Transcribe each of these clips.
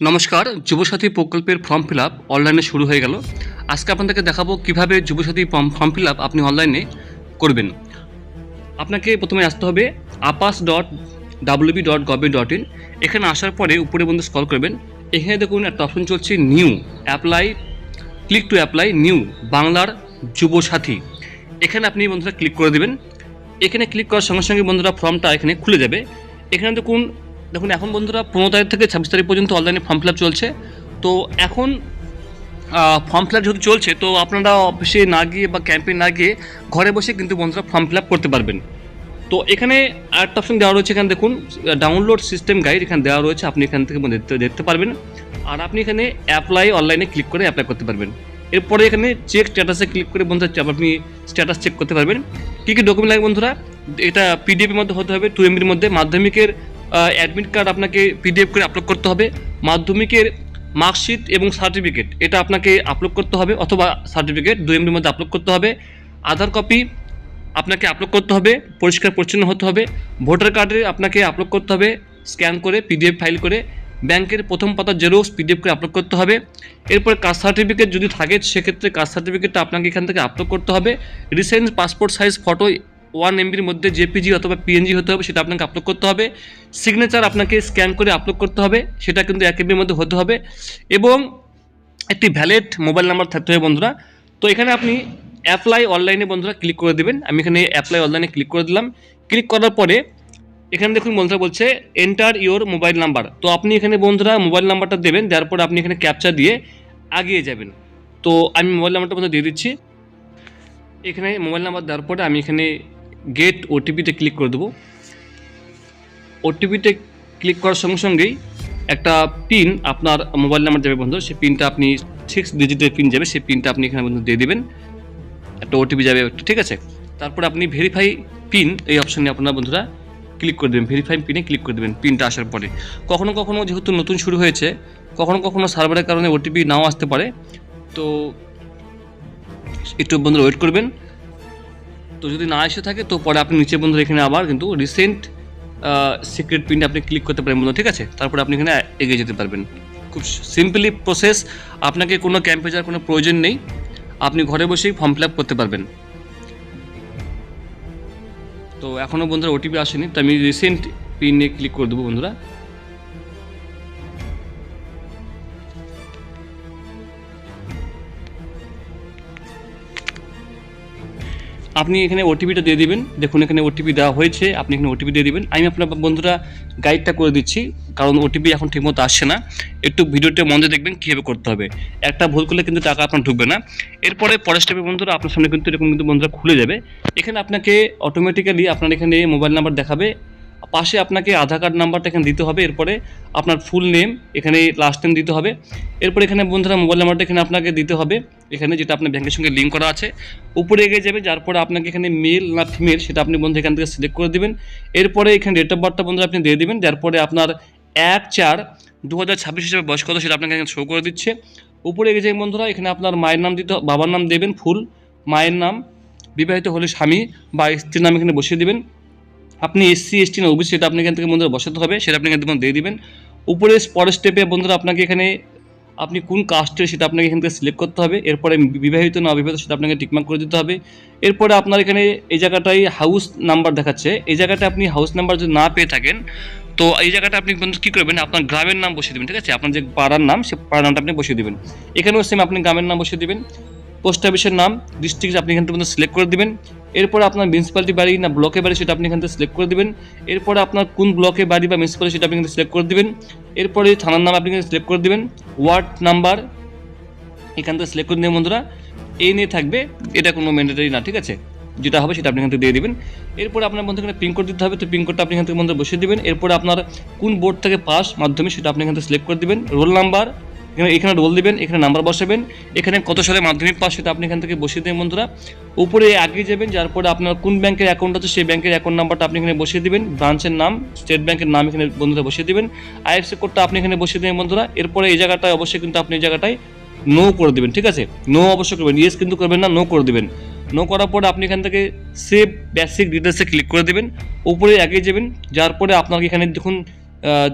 নমস্কার, যুবসাথী প্রকল্পের form fill up অনলাইনে শুরু হয়ে গেল। আজকে আপনাদেরকে দেখাবো কিভাবে যুবসাথী ফর্ম ফিল আপ আপনি অনলাইনে করবেন। আপনাকে প্রথমে আসতে হবে apas.wb.gov.in। এখানে আসার পরে উপরে বন্ধু স্ক্রল করবেন। এখানে দেখুন একটা অপশন চলছে new apply, click to apply new বাংলার যুবসাথী। এখানে আপনি বন্ধুরা ক্লিক করে দেবেন। এখানে ক্লিক করার সঙ্গে সঙ্গে বন্ধুরা ফর্মটা এখানে খুলে যাবে। এখানে দেখুন এখন বন্ধুরা 15 তারিখ থেকে 26 তারিখ পর্যন্ত অনলাইনে ফর্ম ফিল আপ চলছে। তো এখন ফর্ম ফিল আপ যেহেতু চলছে, তো আপনারা অফিসে না গিয়ে বা ক্যাম্পে না গিয়ে ঘরে বসে কিন্তু বন্ধুরা ফর্ম ফিল আপ করতে পারবেন। তো এখানে আরেকটা অপশন দেওয়া রয়েছে, এখানে দেখুন ডাউনলোড সিস্টেম গাইড এখানে দেওয়া রয়েছে, আপনি এখান থেকে দেখতে পারবেন। আর আপনি এখানে অ্যাপ্লাই অনলাইনে ক্লিক করে অ্যাপ্লাই করতে পারবেন। এরপরে এখানে চেক স্ট্যাটাসে ক্লিক করে বন্ধুরা আপনি স্ট্যাটাস চেক করতে পারবেন। কী কী ডকুমেন্ট লাগে বন্ধুরা, এটা পিডিএফের মধ্যে হতে হবে 2 MBর মধ্যে। মাধ্যমিকের অ্যাডমিট কার্ড আপনাকে পিডিএফ করে আপলোড করতে হবে। মাধ্যমিকের মার্কশিট এবং সার্টিফিকেট এটা আপনাকে আপলোড করতে হবে, অথবা সার্টিফিকেট 2 MBর মধ্যে আপলোড করতে হবে। আধার কপি আপনাকে আপলোড করতে হবে, পরিষ্কার পরিচ্ছন্ন হতে হবে। ভোটার কার্ডে আপনাকে আপলোড করতে হবে স্ক্যান করে পিডিএফ ফাইল করে। ব্যাংকের প্রথম পাতার জেরক্স পিডিএফ করে আপলোড করতে হবে। এরপরে কাস্ট সার্টিফিকেট যদি থাকে সেক্ষেত্রে কাস্ট সার্টিফিকেটটা আপনাকে এখান থেকে আপলোড করতে হবে। রিসেন্ট পাসপোর্ট সাইজ ফটো 1 MBর মধ্যে জেপিজি অথবা পিএনজি হতে হবে, সেটা আপনাকে আপলোড করতে হবে। সিগনেচার আপনাকে স্ক্যান করে আপলোড করতে হবে, সেটা কিন্তু 1 MBর মধ্যে হতে হবে। এবং একটি ভ্যালিড মোবাইল নাম্বার থাকতে হবে বন্ধুরা। তো এখানে আপনি অ্যাপ্লাই অনলাইনে বন্ধুরা ক্লিক করে দেবেন। আমি এখানে অ্যাপ্লাই অনলাইনে ক্লিক করে দিলাম। ক্লিক করার পরে এখানে দেখুন বন্ধুরা বলছে এন্টার ইওর মোবাইল নাম্বার। তো আপনি এখানে বন্ধুরা মোবাইল নাম্বারটা দেবেন, দেওয়ার পরে আপনি এখানে ক্যাপচা দিয়ে এগিয়ে যাবেন। তো আমি মোবাইল নাম্বারটা বন্ধুরা দিয়ে দিচ্ছি। এখানে মোবাইল নাম্বার দেওয়ার পরে আমি এখানে গেট ওটিপিতে ক্লিক করে দেবো। ওটিপিতে ক্লিক করার সঙ্গে সঙ্গেই একটা পিন আপনার মোবাইল নাম্বার যাবে বন্ধু, সেই পিনটা আপনি 6 ডিজিটের পিন যাবে, সেই পিনটা আপনি এখানে বন্ধু দিয়ে দেবেন। একটা ওটিপি যাবে, ঠিক আছে। তারপর আপনি ভেরিফাই পিন এই অপশানে আপনার বন্ধুরা ক্লিক করে দেবেন। ভেরিফাই পিনে ক্লিক করে দেবেন পিনটা আসার পরে। কখনো কখনো যেহেতু নতুন শুরু হয়েছে, কখনো কখনো সার্ভারের কারণে ওটিপি নাও আসতে পারে, তো একটু বন্ধুরা ওয়েট করবেন। তো যদি না এসে থাকে তো পরে আপনি নিচে বন্ধুরা এখানে আবার কিন্তু রিসেন্ট সিক্রেট পিনটা আপনি ক্লিক করতে পারেন বন্ধু, ঠিক আছে। তারপরে আপনি এখানে এগিয়ে যেতে পারবেন। খুব সিম্পলি প্রসেস, আপনাকে কোনো ক্যাম্পে যাওয়ার কোনো প্রয়োজন নেই, আপনি ঘরে বসেই ফর্ম ফিল আপ করতে পারবেন। তো এখনও বন্ধুরা ওটিপি আসেনি, তো আমি রিসেন্ট পিনে ক্লিক করে দেবো বন্ধুরা। আপনি এখানে ওটিপিটা দিয়ে দিবেন। দেখুন এখানে ওটিপি দেওয়া হয়েছে, আপনি এখানে ওটিপি দিয়ে দিবেন। আমি আপনার বন্ধুরা গাইডটা করে দিচ্ছি, কারণ ওটিপি এখন ঠিকমতো আসছে না। একটু ভিডিওটা মন দিয়ে দেখবেন কীভাবে করতে হবে। একটা ভুল করলে কিন্তু টাকা আপনার ঢুকবে না। এরপরে পরের স্টেপে বন্ধুরা আপনার সামনে কিন্তু এরকম কিন্তু বন্ধুরা খুলে যাবে। এখানে আপনাকে অটোমেটিক্যালি আপনার এখানে মোবাইল নাম্বার দেখাবে, পাশে আপনাকে আধার কার্ড নাম্বারটা এখানে দিতে হবে। এরপরে আপনার ফুল নেম, এখানে লাস্ট নেম দিতে হবে। এরপরে এখানে বন্ধুরা মোবাইল নাম্বারটা এখানে আপনাকে দিতে হবে, এখানে যেটা আপনার ব্যাংকের সঙ্গে লিঙ্ক করা আছে। উপরে এগিয়ে যাবে, যার পরে আপনাকে এখানে মেল না ফিমেল সেটা আপনি বন্ধু এখান থেকে সিলেক্ট করে দেবেন। এরপরে এখানে ডেট অফ বার্থটা বন্ধুরা আপনি দিয়ে দেবেন। যার পরে আপনার 1/4/2026 হিসেবে বয়স কত সেটা আপনাকে এখানে শো করে দিচ্ছে। উপরে এগিয়ে যাবেন বন্ধুরা, এখানে আপনার মায়ের নাম দিতে, বাবার নাম দেবেন ফুল, মায়ের নাম, বিবাহিত হলে স্বামী বা স্ত্রীর নাম এখানে বসিয়ে দেবেন। আপনি এসসি এসটি না ওবিসি সেটা আপনি এখান থেকে বন্ধুরা বসাতে হবে, সেটা আপনি এখান থেকে দিয়ে দিবেন। উপরে পরের স্টেপে বন্ধুরা আপনাকে এখানে আপনি কোন কাস্টের সেটা আপনাকে এখান থেকে সিলেক্ট করতে হবে। এরপরে বিবাহিত না অবিবাহিত সেটা আপনাকে টিকমার্ক করে দিতে হবে। এরপরে আপনার এখানে এই জায়গাটায় হাউস নাম্বার দেখাচ্ছে, এই জায়গাটা আপনি হাউস নাম্বার যদি না পেয়ে থাকেন তো এই জায়গাটা আপনি বন্ধু কী করবেন, আপনার গ্রামের নাম বসিয়ে দেবেন, ঠিক আছে। আপনার যে পাড়ার নাম সে পাড়ার নামটা আপনি বসিয়ে দেবেন। এখানেও সেম আপনি গ্রামের নাম বসিয়ে দেবেন। পোস্ট অফিসের নাম, ডিস্ট্রিক্ট আপনি এখান থেকে সিলেক্ট করে দেবেন। এরপরে আপনার মিউনিসিপ্যালিটি বাড়ি না ব্লকে বাড়ি সেটা আপনি এখান থেকে সিলেক্ট করে দেবেন। এরপরে আপনার কোন ব্লকে বাড়ি বা মিউনিসিপ্যালিটি সেটা আপনি এখানে সিলেক্ট করে দেবেন। এরপরে থানার নাম আপনি এখানে সিলেক্ট করে দেবেন। ওয়ার্ড নাম্বার এখান থেকে সিলেক্ট করে দেবেন বন্ধুরা। এই নিয়ে থাকবে, এটা কোনো ম্যান্ডেটরি না, ঠিক আছে। যেটা হবে সেটা আপনি এখান থেকে দিয়ে দেবেন। এরপরে আপনার বন্ধু এখানে পিনকোড দিতে হবে, তো পিনকোডটা আপনি এখান থেকে বন্ধু বসিয়ে দেবেন। এরপরে আপনার কোন বোর্ড থেকে পাস মাধ্যমিক সেটা আপনি এখান থেকে সিলেক্ট করে দেবেন। রোল নাম্বার এখানে রোল দিবেন, এখানে নাম্বার বসাবেন। এখানে কত সালে মাধ্যমিক পাস সেটা আপনি এখান থেকে বসিয়ে দেবেন বন্ধুরা। উপরে এগিয়ে যাবেন, যার পরে আপনার কোন ব্যাংকের অ্যাকাউন্ট আছে সেই ব্যাংকের অ্যাকাউন্ট নাম্বারটা আপনি এখানে বসিয়ে দেবেন। ব্রাঞ্চের নাম, স্টেট ব্যাংকের নাম এখানে বন্ধুরা বসিয়ে দেবেন। আইএফএসসি কোডটা আপনি এখানে বসিয়ে দেবেন বন্ধুরা। এরপরে এই জায়গাটায় অবশ্যই কিন্তু আপনি এই জায়গাটায় নো করে দেবেন, ঠিক আছে। নো অবশ্যই করবেন, ইয়েস কিন্তু করবেন না, নো করে দেবেন। নো করার পরে আপনি এখান থেকে সেভ বেসিক ডিটেলসে ক্লিক করে দেবেন। উপরে এগিয়ে যাবেন, যার পরে আপনাকে এখানে দেখুন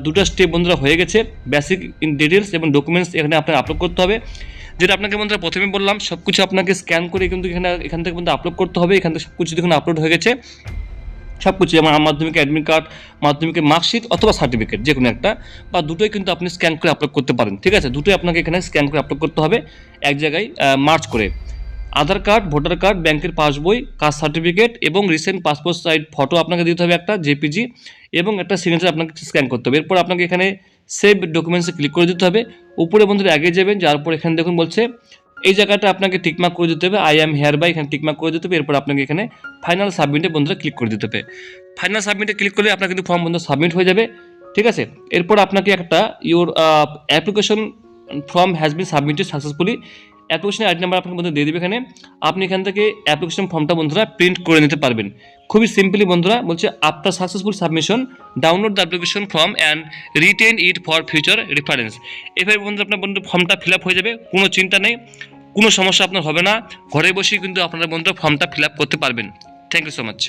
দুটো স্টেপ বন্ধুরা হয়ে গেছে। বেসিক ডিটেলস এবং ডকুমেন্টস এখানে আপনাকে আপলোড করতে হবে, যেটা আপনাকে বন্ধুরা প্রথমে বললাম সব কিছু আপনাকে স্ক্যান করে কিন্তু এখান থেকে বন্ধু আপলোড করতে হবে। এখান থেকে সব কিছু দেখুন আপলোড হয়ে গেছে, সব কিছু যেমন মাধ্যমিকের অ্যাডমিট কার্ড, মাধ্যমিকের মার্কশিট অথবা সার্টিফিকেট যে কোনো একটা বা দুটোই কিন্তু আপনি স্ক্যান করে আপলোড করতে পারেন। ঠিক আছে, দুটোই আপনাকে এখানে স্ক্যান করে আপলোড করতে হবে এক জায়গায় মার্চ করে। আধার কার্ড, ভোটার কার্ড, ব্যাংকের পাসবই, কাস্ট সার্টিফিকেট এবং রিসেন্ট পাসপোর্ট সাইজ ফটো আপনাকে দিতে হবে একটা জেপিজি, এবং একটা সিগনেচার আপনাকে স্ক্যান করতে হবে। এরপর আপনাকে এখানে সেভ ডকুমেন্টসে ক্লিক করে দিতে হবে। উপরে বন্ধুরা আগে যাবেন, যার পর এখানে দেখুন বলছে এই জায়গাটা আপনাকে টিকমার্ক করে দিতে হবে, আই অ্যাম হেয়ার বাই এখানে টিকমার্ক করে দিতে হবে। এরপর আপনাকে এখানে ফাইনাল সাবমিটে বন্ধুরা ক্লিক করে দিতে হবে। ফাইনাল সাবমিটে ক্লিক করলে আপনার কিন্তু ফর্ম বন্ধু সাবমিট হয়ে যাবে। ঠিক আছে, এরপর আপনাকে একটা your application form has been submitted successfully, application ID number আপনাকে বন্ধুরা দিয়ে দেবে এখানে। আপনি এখান থেকে অ্যাপ্লিকেশন ফর্মটা বন্ধুরা প্রিন্ট করে নিতে পারবেন খুবই সিম্পলি। বন্ধুরা বলছে after successful submission download the application form and written it for future reference. এভাবে বন্ধু আপনার বন্ধু ফর্মটা ফিল আপ হয়ে যাবে, কোনো চিন্তা নেই, কোনো সমস্যা আপনার হবে না। ঘরে বসেই কিন্তু আপনারা বন্ধুরা ফর্মটা ফিল আপ করতে পারবেন। Thank you so much.